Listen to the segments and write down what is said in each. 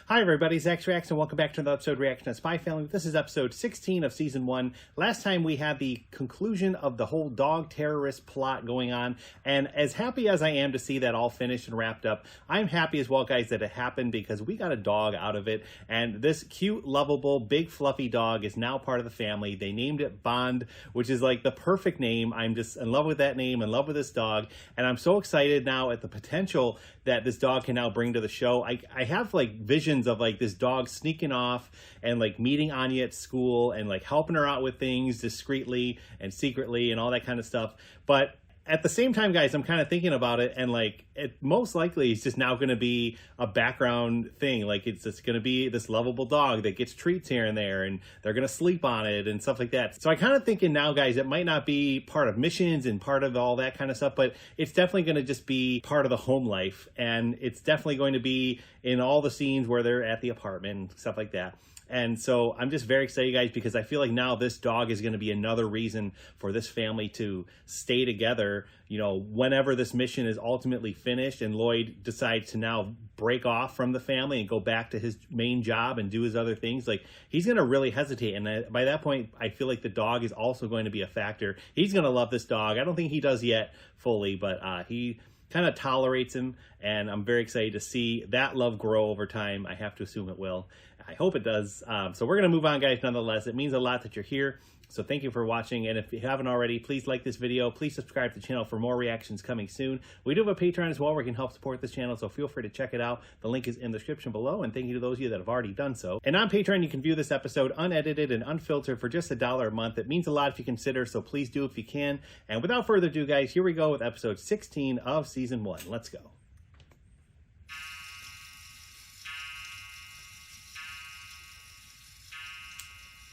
Hi everybody, Zach's Reacts, and welcome back to another episode of Reaction to Spy Family. This is episode 16 of season 1. Last time we had the conclusion of the whole dog terrorist plot going on, and as happy as I am to see that all finished and wrapped up, I'm happy as well, guys, that it happened because we got a dog out of it, and this cute, lovable, big, fluffy dog is now part of the family. They named it Bond, which is like the perfect name. I'm just in love with that name, in love with this dog, and I'm so excited now at the potential that this dog can now bring to the show. I have like visions of like this dog sneaking off and like meeting Anya at school and like helping her out with things discreetly and secretly and all that kind of stuff. But at the same time, guys, I'm kind of thinking about it, and like it most likely is just now going to be a background thing. Like it's just going to be this lovable dog that gets treats here and there, and they're going to sleep on it and stuff like that. So I kind of thinking now, guys, it might not be part of missions and part of all that kind of stuff, but it's definitely going to just be part of the home life, and it's definitely going to be in all the scenes where they're at the apartment and stuff like that. And so I'm just very excited, guys, because I feel like now this dog is going to be another reason for this family to stay together, you know, whenever this mission is ultimately finished and Lloyd decides to now break off from the family and go back to his main job and do his other things. Like, he's going to really hesitate. And by that point, I feel like the dog is also going to be a factor. He's going to love this dog. I don't think he does yet fully, but he kind of tolerates him, and I'm very excited to see that love grow over time. I have to assume it will. I hope it does. So we're going to move on, guys, nonetheless. It means a lot that you're here, so thank you for watching, and if you haven't already, please like this video. Please subscribe to the channel for more reactions coming soon. We do have a Patreon as well where you can help support this channel, so feel free to check it out. The link is in the description below, and thank you to those of you that have already done so. And on Patreon, you can view this episode unedited and unfiltered for just $1 a month. It means a lot if you consider, so please do if you can. And without further ado, guys, here we go with episode 16 of season 1. Let's go.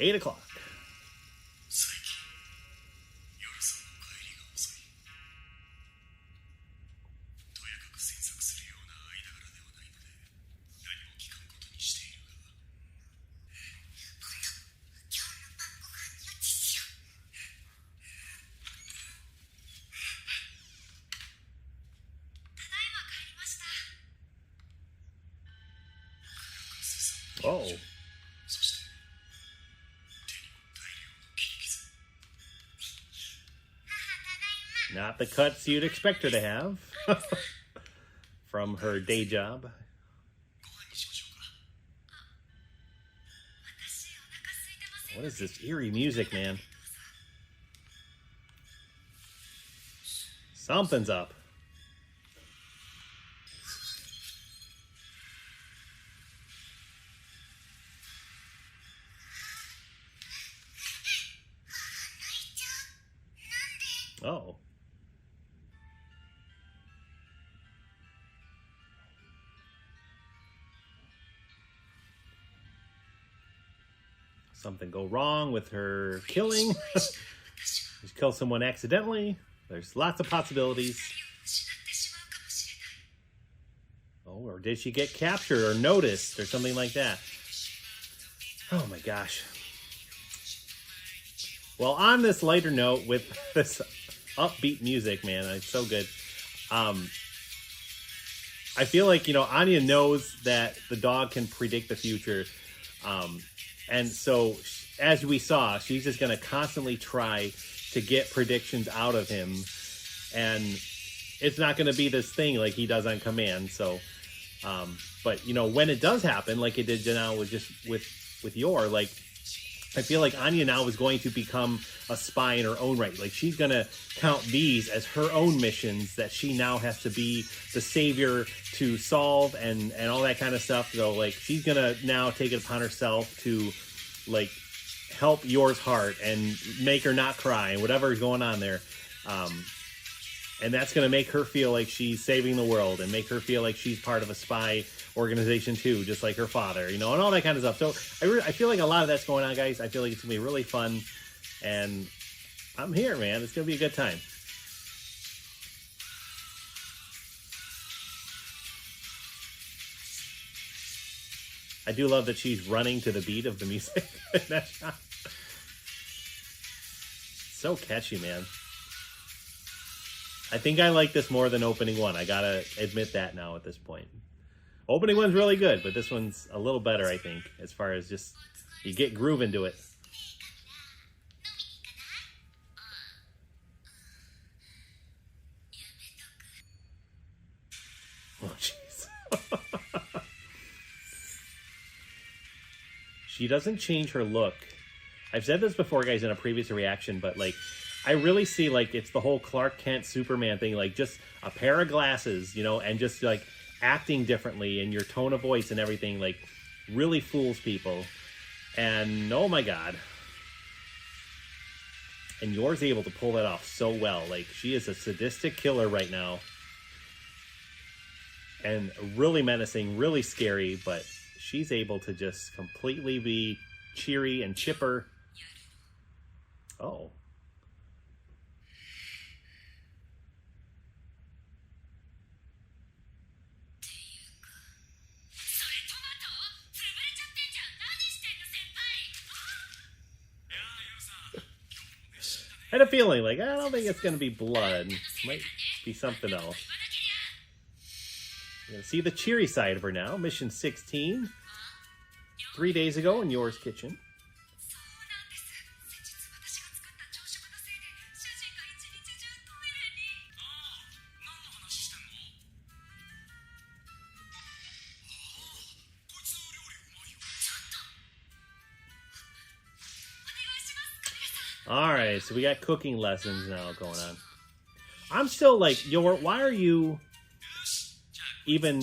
8 o'clock. Oh. Not the cuts you'd expect her to have from her day job. What is this eerie music, man? Something's up. Oh. Something go wrong with her killing. She killed someone accidentally. There's lots of possibilities. Oh, or did she get captured or noticed or something like that? Oh my gosh. Well, on this lighter note with this upbeat music, man, it's so good. I feel like, you know, Anya knows that the dog can predict the future. And so, as we saw, she's just going to constantly try to get predictions out of him. And it's not going to be this thing like he does on command. So, but, you know, when it does happen, like it did now with Yor, like, I feel like Anya now is going to become a spy in her own right. Like, she's going to count these as her own missions that she now has to be the savior to solve and all that kind of stuff. So, like, she's going to now take it upon herself to, like, help Yor's heart and make her not cry and whatever is going on there. And that's going to make her feel like she's saving the world and make her feel like she's part of a spy organization too, just like her father, you know, and all that kind of stuff. So I feel like a lot of that's going on, guys. I feel like it's going to be really fun, and I'm here, man. It's going to be a good time. I do love that she's running to the beat of the music in that shot. So catchy, man. I think I like this more than opening one. I gotta admit that now at this point. Opening one's really good, but this one's a little better, I think, as far as just you get groove into it. Oh, jeez. She doesn't change her look. I've said this before, guys, in a previous reaction, but, like, I really see, like, it's the whole Clark Kent Superman thing, like, just a pair of glasses, you know, and just, like, acting differently and your tone of voice and everything, like, really fools people. And, oh my God. And Yor's able to pull that off so well. Like, she is a sadistic killer right now. And really menacing, really scary, but she's able to just completely be cheery and chipper. Oh. I had a feeling, like, I don't think it's going to be blood. Might be something else. You're going to see the cheery side of her now. Mission 16. 3 days ago in Yor's kitchen. Alright, so we got cooking lessons now going on. I'm still like, Yor, why are you even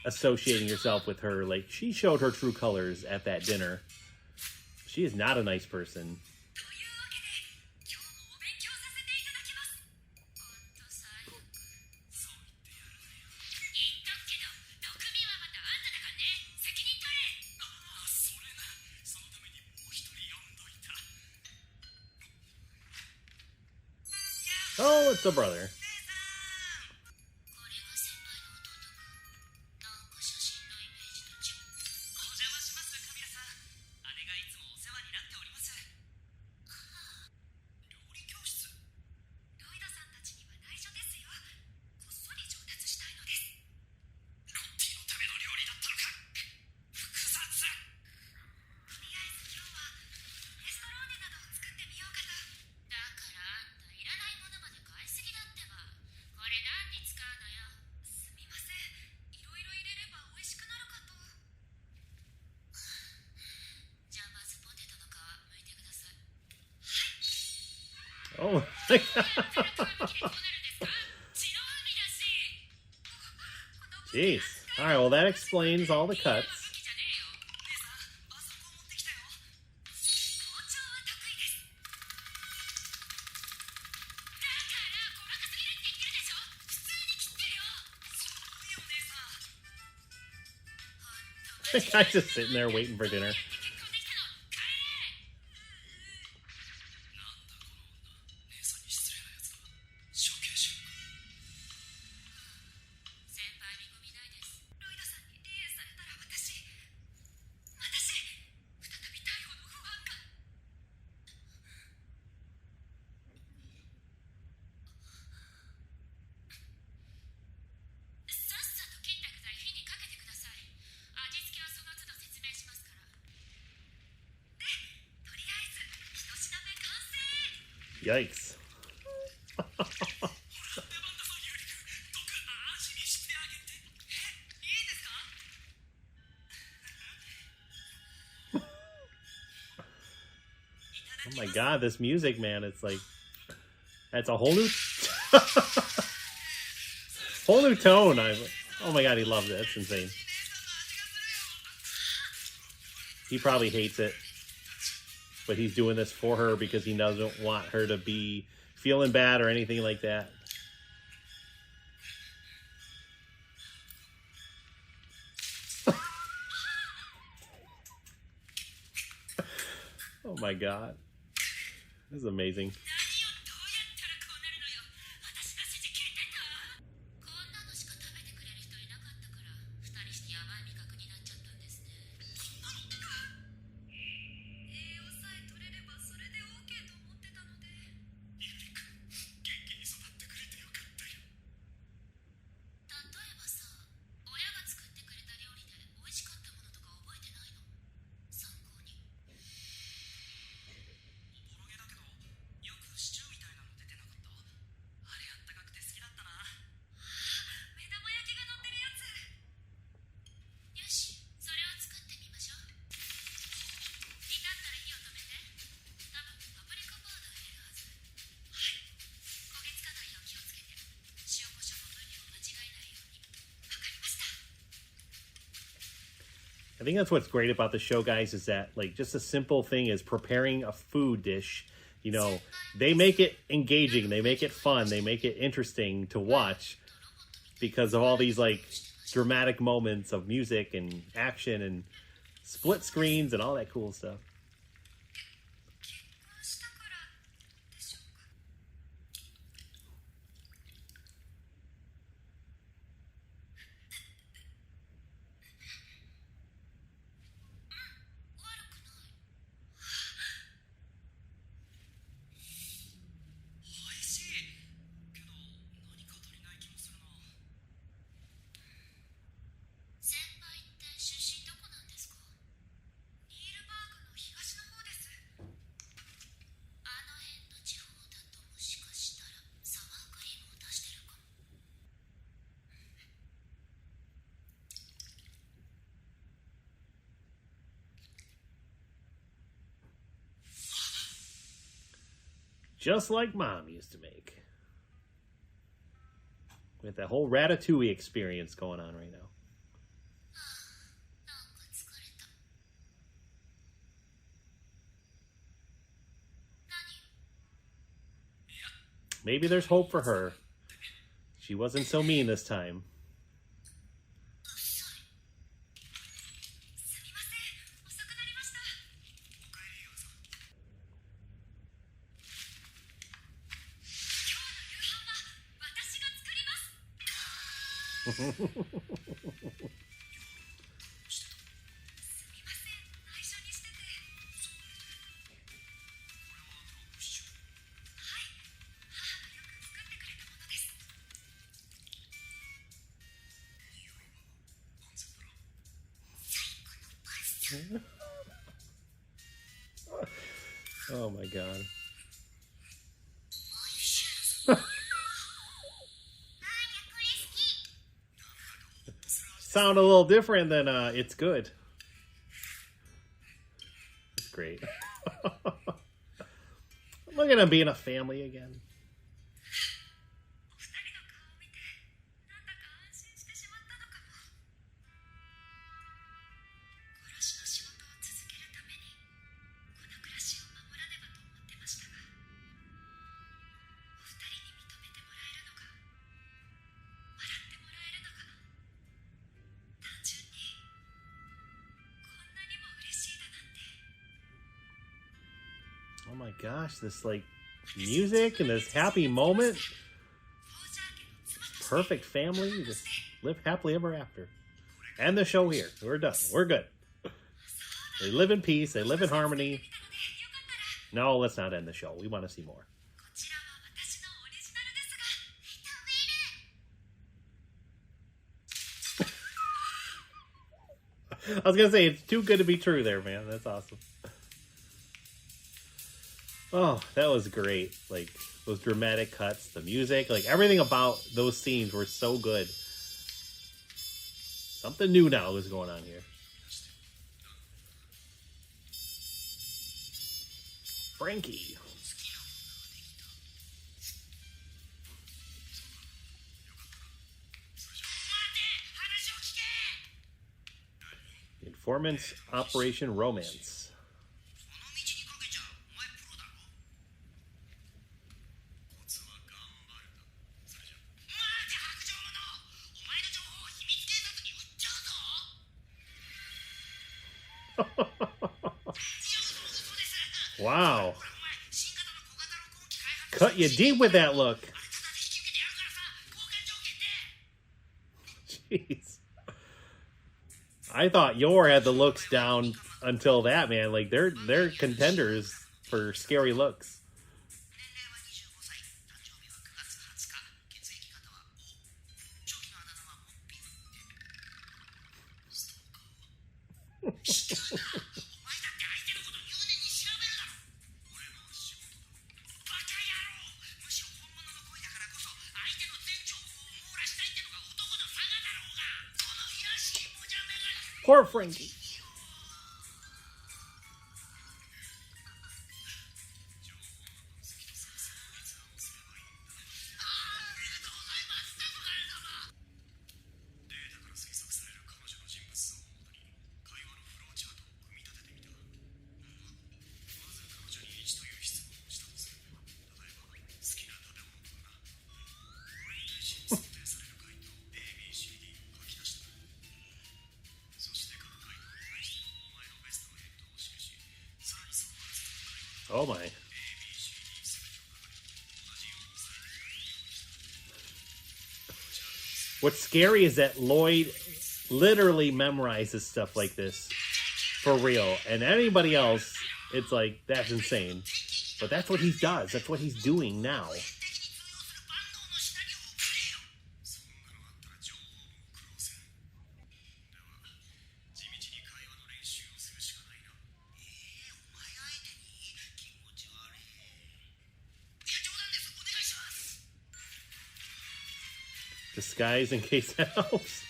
associating yourself with her? Like, she showed her true colors at that dinner. She is not a nice person. Oh, it's a brother. Oh my God. Jeez. Alright, well that explains all the cuts. The guy's just sitting there waiting for dinner. Yikes. Oh my God, this music, man, it's like, that's a whole new whole new tone. Oh my God, he loves it. It's insane. He probably hates it, but he's doing this for her because he doesn't want her to be feeling bad or anything like that. Oh my God. This is amazing. I think that's what's great about the show, guys, is that, like, just a simple thing as preparing a food dish, you know, they make it engaging, they make it fun, they make it interesting to watch because of all these, like, dramatic moments of music and action and split screens and all that cool stuff. Just like Mom used to make. With that whole Ratatouille experience going on right now. Maybe there's hope for her. She wasn't so mean this time. Oh my god. Sound a little different than it's good. It's great. Look at them being a family again. Oh my gosh, this like music and this happy moment. Perfect family. Just live happily ever after. And the show here. We're done. We're good. They live in peace. They live in harmony. No, let's not end the show. We want to see more. I was going to say, it's too good to be true there, man. That's awesome. Oh, that was great. Like, those dramatic cuts, the music, like, everything about those scenes were so good. Something new now is going on here. Franky. Informant's Operation Romance. Wow. Cut you deep with that look. Jeez. I thought YOR had the looks down until that, man. Like, they're contenders for scary looks. Poor Franky. Oh my. What's scary is that Lloyd literally memorizes stuff like this for real. And anybody else, it's like, that's insane. But that's what he does. That's what he's doing now. Disguise in case that helps.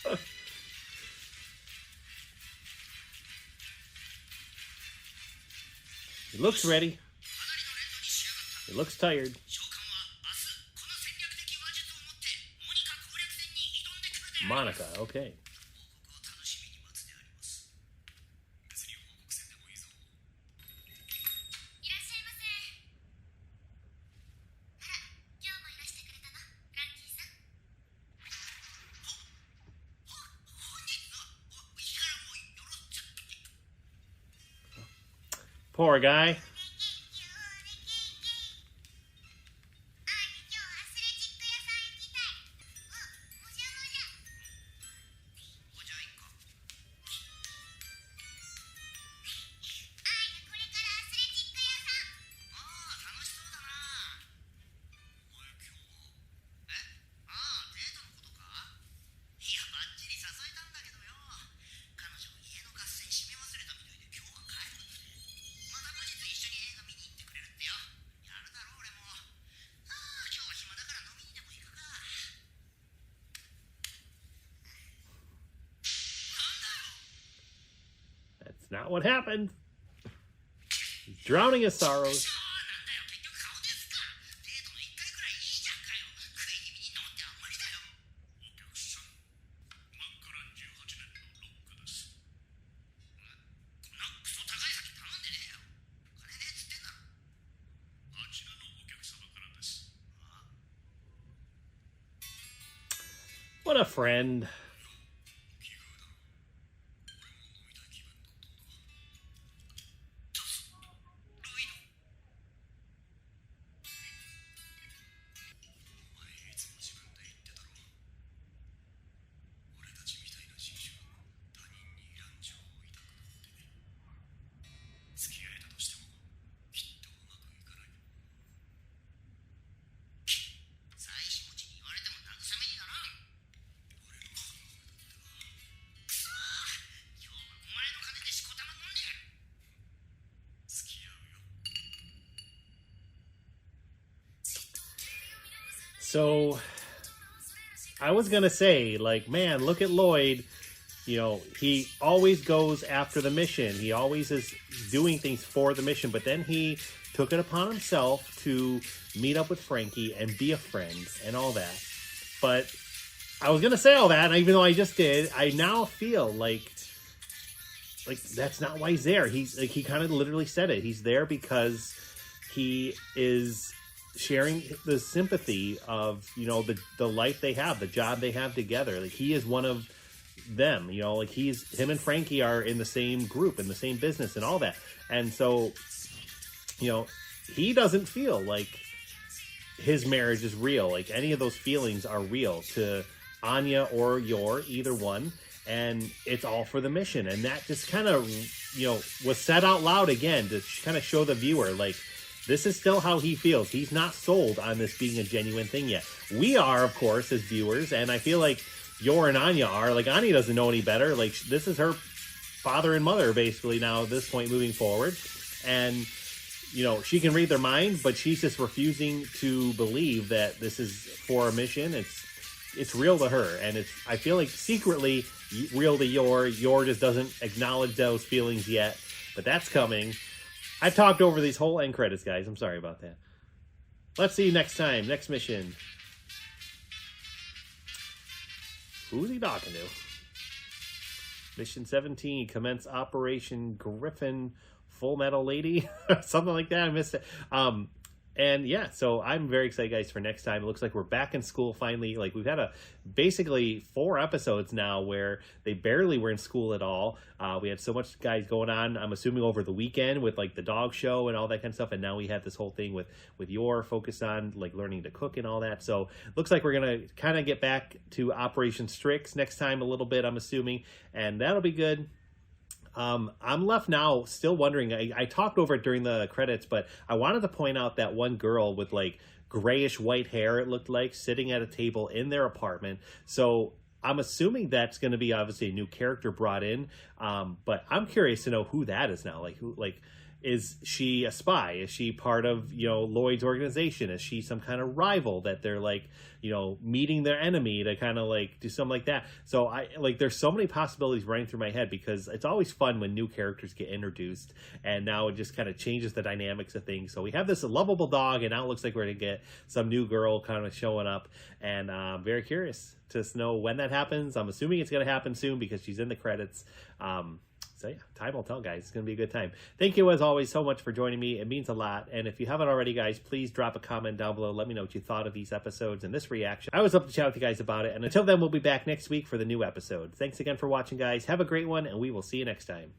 He looks ready. He looks tired. Monica, okay. Poor guy. That's not what happened. He's drowning his sorrows. What a friend. So I was going to say, like, man, look at Lloyd. You know, he always goes after the mission. He always is doing things for the mission. But then he took it upon himself to meet up with Franky and be a friend and all that. But I was going to say all that, and even though I just did, I now feel like that's not why he's there. He's like, he kind of literally said it. He's there because he is sharing the sympathy of, you know, the life they have, the job they have together. Like, he is one of them, you know, like him and Franky are in the same group, in the same business and all that. And so, you know, he doesn't feel like his marriage is real. Like, any of those feelings are real to Anya or Yor, either one. And it's all for the mission. And that just kind of, you know, was said out loud again to kind of show the viewer, like, this is still how he feels. He's not sold on this being a genuine thing yet. We are, of course, as viewers, and I feel like Yor and Anya are. Like, Anya doesn't know any better. Like, this is her father and mother, basically, now at this point moving forward. And, you know, she can read their mind, but she's just refusing to believe that this is for a mission. It's real to her, and I feel like secretly real to Yor. Yor just doesn't acknowledge those feelings yet, but that's coming. I've talked over these whole end credits, guys. I'm sorry about that. Let's see you next time. Next mission. Who's he talking to? Mission 17. Commence Operation Griffin Full Metal Lady. Something like that. I missed it. And yeah, so I'm very excited, guys, for next time. It looks like we're back in school finally. Like, we've had basically 4 episodes now where they barely were in school at all. We had so much, guys, going on, I'm assuming over the weekend with like the dog show and all that kind of stuff. And now we have this whole thing with your focus on like learning to cook and all that. So looks like we're going to kind of get back to Operation Strix next time a little bit, I'm assuming. And that'll be good. I'm left now still wondering. I talked over it during the credits, but I wanted to point out that one girl with like grayish white hair, it looked like, sitting at a table in their apartment. So I'm assuming that's going to be obviously a new character brought in. But I'm curious to know who that is now. Like, who, like, is she a spy? Is she part of, Lloyd's organization? Is she some kind of rival that they're like, meeting their enemy to kind of like do something like that? So there's so many possibilities running through my head, because it's always fun when new characters get introduced, and now it just kind of changes the dynamics of things. So we have this lovable dog, and now it looks like we're going to get some new girl kind of showing up, and I'm very curious to know when that happens. I'm assuming it's going to happen soon because she's in the credits. So yeah, time will tell, guys. It's going to be a good time. Thank you, as always, so much for joining me. It means a lot. And if you haven't already, guys, please drop a comment down below. Let me know what you thought of these episodes and this reaction. I always love to chat with you guys about it. And until then, we'll be back next week for the new episode. Thanks again for watching, guys. Have a great one, and we will see you next time.